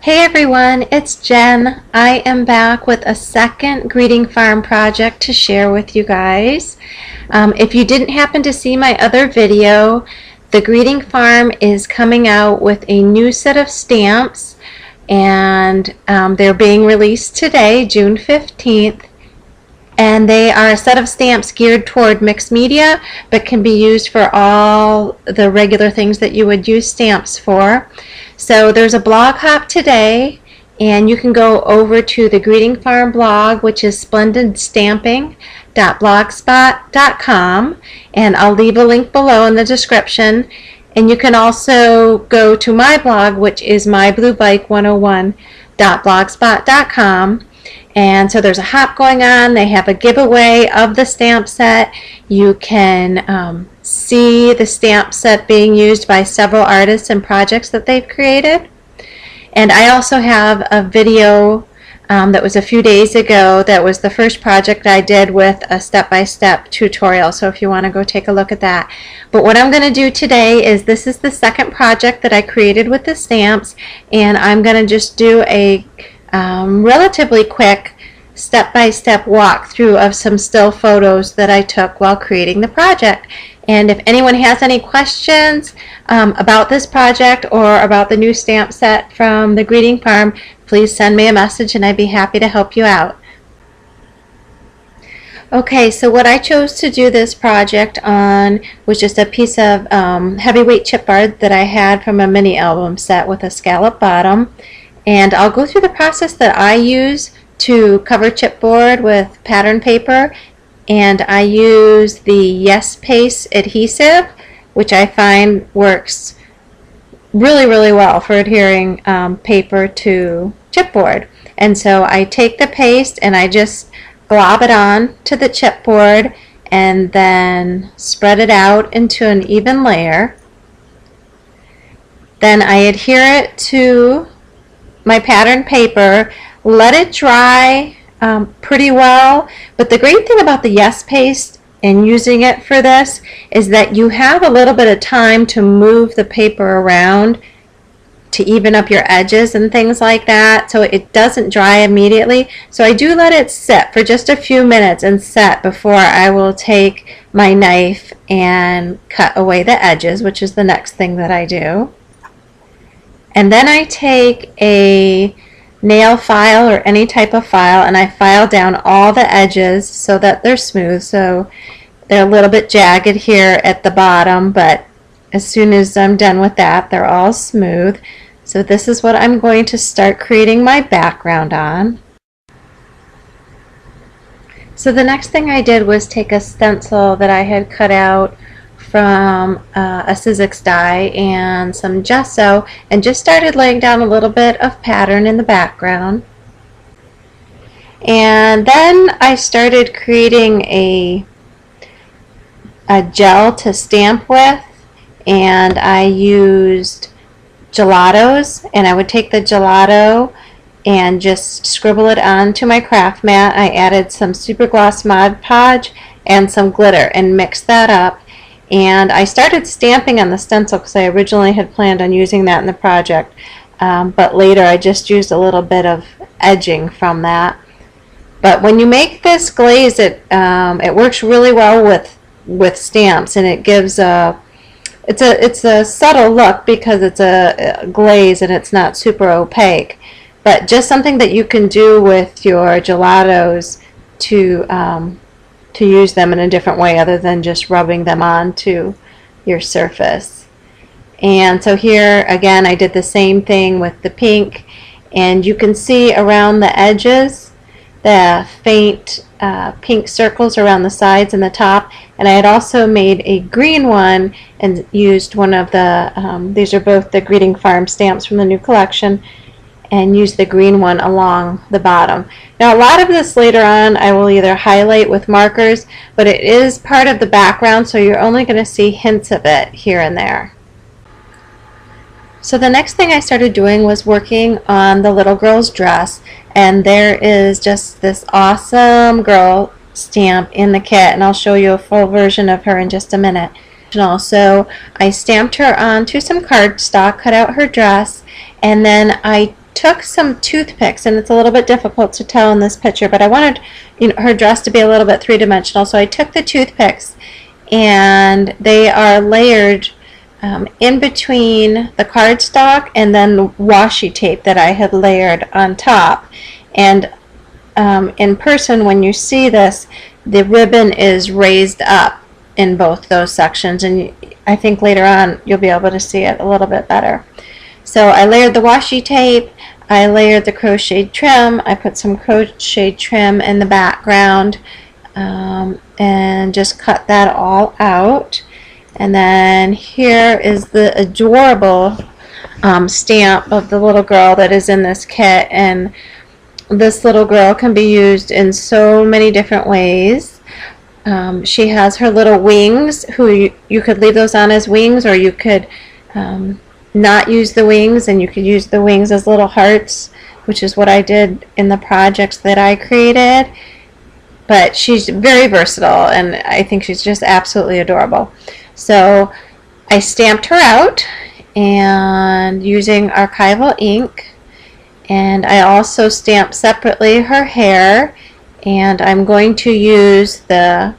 Hey everyone, it's Jen. I am back with a second greeting farm project to share with you guys. If you didn't happen to see my other video, the greeting farm is coming out with a new set of stamps, and they're being released today, June 15th. And they are a set of stamps geared toward mixed media, but can be used for all the regular things that you would use stamps for. So there's a blog hop today, and you can go over to the Greeting Farm blog, which is splendidstamping.blogspot.com, and I'll leave a link below in the description. And you can also go to my blog, which is mybluebike101.blogspot.com. And so there's a hop going on. They have a giveaway of the stamp set. You can see the stamp set being used by several artists and projects that they've created. And I also have a video that was a few days ago that was the first project I did with a step-by-step tutorial, so if you want to go take a look at that. But what I'm going to do today is, this is the second project that I created with the stamps, and I'm going to just do a relatively quick step-by-step walkthrough of some still photos that I took while creating the project. And if anyone has any questions about this project or about the new stamp set from the Greeting Farm, please send me a message and I'd be happy to help you out. Okay, so what I chose to do this project on was just a piece of heavyweight chipboard that I had from a mini album set with a scallop bottom. And I'll go through the process that I use to cover chipboard with pattern paper. And I use the Yes Paste adhesive, which I find works really well for adhering paper to chipboard. And so I take the paste and I just glob it on to the chipboard and then spread it out into an even layer. Then I adhere it to my pattern paper, let it dry pretty well. But the great thing about the Yes Paste and using it for this is that you have a little bit of time to move the paper around to even up your edges and things like that, so it doesn't dry immediately. So I do let it sit for just a few minutes and set before I will take my knife and cut away the edges, which is the next thing that I do. And then I take a nail file or any type of file and I file down all the edges so that they're smooth. So they're a little bit jagged here at the bottom, but as soon as I'm done with that, they're all smooth. So this is what I'm going to start creating my background on. So the next thing I did was take a stencil that I had cut out from a Sizzix die and some gesso, and just started laying down a little bit of pattern in the background. And then I started creating a gel to stamp with, and I used gelatos, and I would take the gelato and just scribble it onto my craft mat. I added some super gloss Mod Podge and some glitter and mixed that up. And I started stamping on the stencil because I originally had planned on using that in the project, but later I just used a little bit of edging from that. But when you make this glaze, it works really well with stamps, and it gives it's a subtle look because it's a glaze and it's not super opaque. But just something that you can do with your gelatos to use them in a different way other than just rubbing them onto your surface. And so here again I did the same thing with the pink, and you can see around the edges the faint pink circles around the sides and the top. And I had also made a green one and used one of the these are both the Greeting Farm stamps from the new collection, and use the green one along the bottom. Now a lot of this later on I will either highlight with markers, but it is part of the background, so you're only going to see hints of it here and there. So the next thing I started doing was working on the little girl's dress, and there is just this awesome girl stamp in the kit, and I'll show you a full version of her in just a minute. And also I stamped her onto some cardstock, cut out her dress, and then I took some toothpicks, and it's a little bit difficult to tell in this picture, but I wanted, you know, her dress to be a little bit three-dimensional, so I took the toothpicks, and they are layered in between the cardstock and then the washi tape that I had layered on top. And in person, when you see this, the ribbon is raised up in both those sections, and I think later on you'll be able to see it a little bit better. So I layered the washi tape, I layered the crocheted trim, I put some crocheted trim in the background, and just cut that all out. And then here is the adorable stamp of the little girl that is in this kit, and this little girl can be used in so many different ways. She has her little wings, you could leave those on as wings, or you could not use the wings, and you could use the wings as little hearts, which is what I did in the projects that I created. But she's very versatile, and I think she's just absolutely adorable. So I stamped her out and using archival ink, and I also stamped separately her hair, and I'm going to use the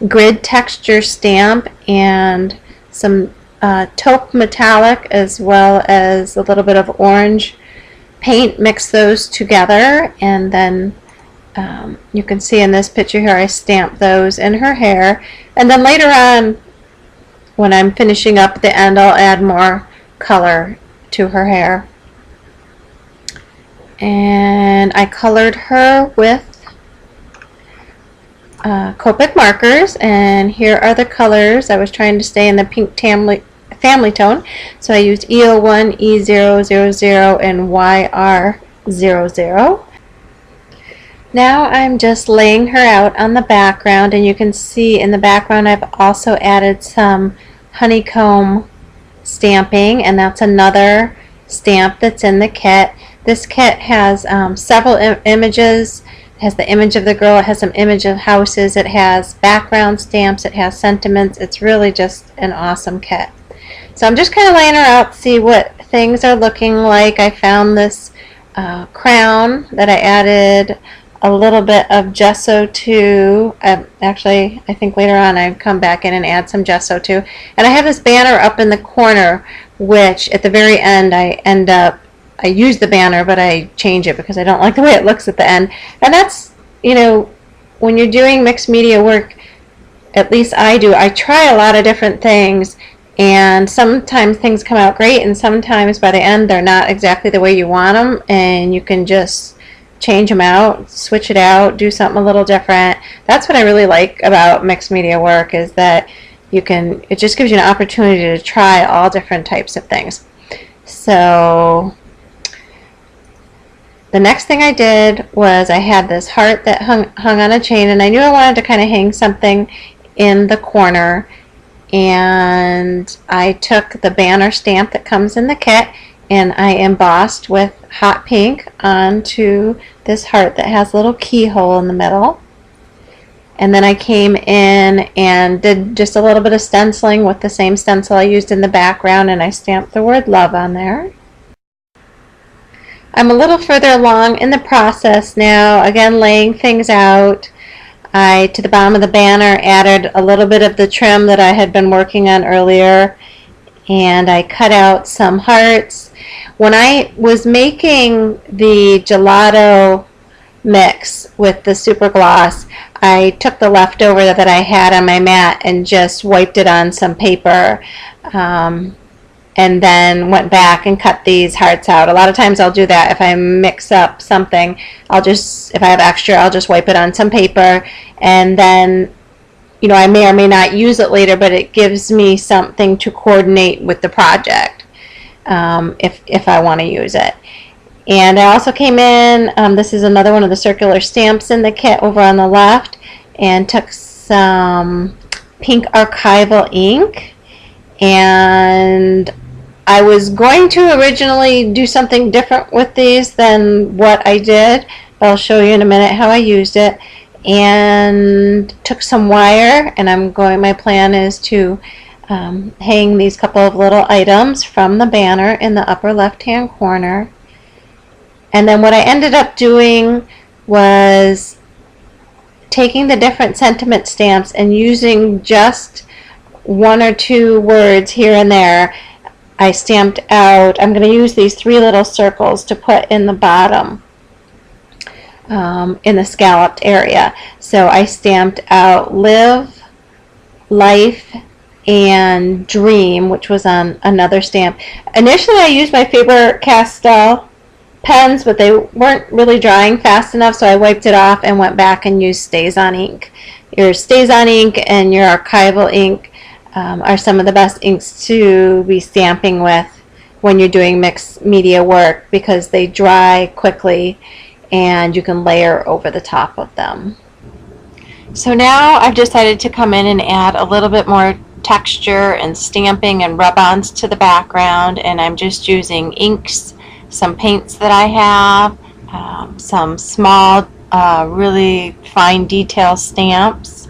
grid texture stamp and some taupe metallic as well as a little bit of orange paint, mix those together, and then you can see in this picture here I stamped those in her hair, and then later on when I'm finishing up at the end I'll add more color to her hair. And I colored her with Copic markers, and here are the colors. I was trying to stay in the pink family tone, so I used E01, E000, and YR00. Now I'm just laying her out on the background, and you can see in the background I've also added some honeycomb stamping, and that's another stamp that's in the kit. This kit has several images. It has the image of the girl, it has some image of houses, it has background stamps, it has sentiments. It's really just an awesome kit. So I'm just kind of laying her out to see what things are looking like. I found this crown that I added a little bit of gesso to. Actually, I think later on I'd come back in and add some gesso to. And I have this banner up in the corner, which at the very end I use the banner, but I change it because I don't like the way it looks at the end. And that's, you know, when you're doing mixed media work, at least I do, I try a lot of different things, and sometimes things come out great, and sometimes by the end they're not exactly the way you want them, and you can just change them out, switch it out, do something a little different. That's what I really like about mixed media work, is that it just gives you an opportunity to try all different types of things. So the next thing I did was I had this heart that hung on a chain, and I knew I wanted to kind of hang something in the corner, and I took the banner stamp that comes in the kit and I embossed with hot pink onto this heart that has a little keyhole in the middle. And then I came in and did just a little bit of stenciling with the same stencil I used in the background, and I stamped the word love on there. I'm a little further along in the process now, again laying things out. To the bottom of the banner, added a little bit of the trim that I had been working on earlier, and I cut out some hearts. When I was making the gelato mix with the super gloss, I took the leftover that I had on my mat and just wiped it on some paper, and then went back and cut these hearts out. A lot of times I'll do that if I mix up something. If I have extra, I'll just wipe it on some paper, and then, you know, I may or may not use it later, but it gives me something to coordinate with the project if I want to use it. And I also came in, this is another one of the circular stamps in the kit over on the left, and took some pink archival ink, and I was going to originally do something different with these than what I did, but I'll show you in a minute how I used it. And took some wire, and my plan is to hang these couple of little items from the banner in the upper left hand corner. And then what I ended up doing was taking the different sentiment stamps and using just one or two words here and there. I stamped out, I'm going to use these 3 little circles to put in the bottom, in the scalloped area. So I stamped out live, life, and dream, which was on another stamp. Initially I used my Faber-Castell pens, but they weren't really drying fast enough, so I wiped it off and went back and used StazOn ink. Your StazOn ink and your archival ink are some of the best inks to be stamping with when you're doing mixed media work, because they dry quickly and you can layer over the top of them. So now I've decided to come in and add a little bit more texture and stamping and rub-ons to the background, and I'm just using inks, some paints that I have, some small really fine detail stamps.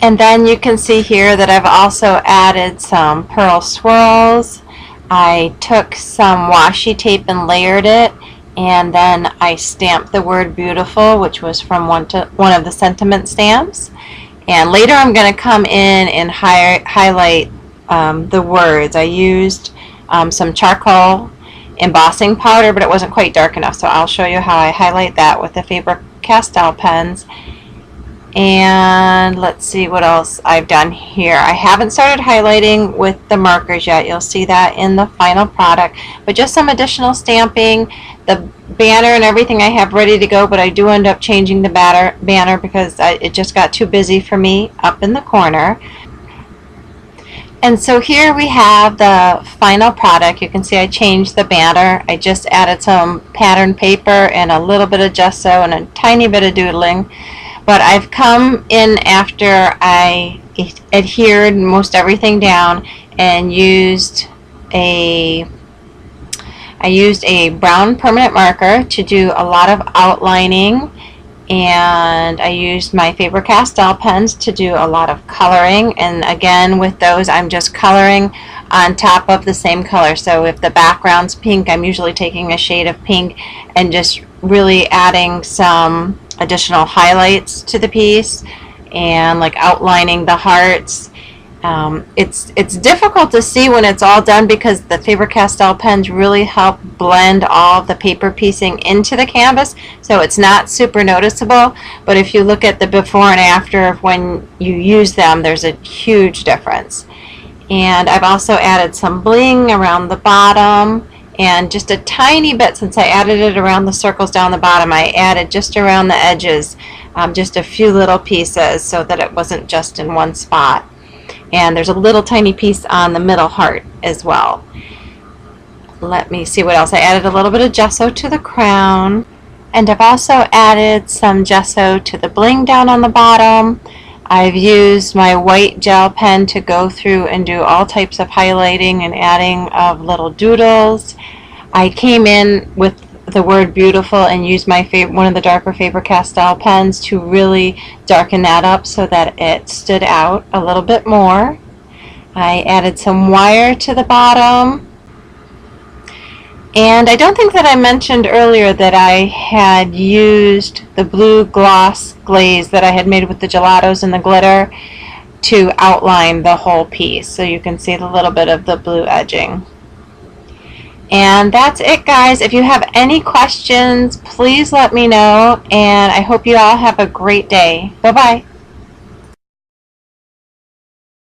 And then you can see here that I've also added some pearl swirls. I took some washi tape and layered it, and then I stamped the word beautiful, which was from one of the sentiment stamps. And later I'm going to come in and highlight the words. I used some charcoal embossing powder, but it wasn't quite dark enough, so I'll show you how I highlight that with the Faber-Castell pens. And let's see what else I've done here. I haven't started highlighting with the markers yet. You'll see that in the final product, but just some additional stamping. The banner and everything I have ready to go, but I do end up changing the banner because it just got too busy for me up in the corner. And so here we have the final product. You can see I changed the banner. I just added some pattern paper and a little bit of gesso and a tiny bit of doodling. But I've come in after I adhered most everything down and used a brown permanent marker to do a lot of outlining, and I used my Faber-Castell pens to do a lot of coloring. And again, with those I'm just coloring on top of the same color. So if the background's pink, I'm usually taking a shade of pink and just really adding some additional highlights to the piece and like outlining the hearts. It's difficult to see when it's all done because the Faber-Castell pens really help blend all of the paper piecing into the canvas, so it's not super noticeable. But if you look at the before and after of when you use them, there's a huge difference. And I've also added some bling around the bottom, and just a tiny bit, since I added it around the circles down the bottom, I added just around the edges, just a few little pieces so that it wasn't just in one spot. And there's a little tiny piece on the middle heart as well. Let me see what else. I added a little bit of gesso to the crown, and I've also added some gesso to the bling down on the bottom. I've used my white gel pen to go through and do all types of highlighting and adding of little doodles. I came in with the word beautiful and used my one of the darker Faber-Castell pens to really darken that up so that it stood out a little bit more. I added some wire to the bottom. And I don't think that I mentioned earlier that I had used the blue gloss glaze that I had made with the gelatos and the glitter to outline the whole piece, so you can see the little bit of the blue edging. And that's it, guys. If you have any questions, please let me know, and I hope you all have a great day. Bye-bye.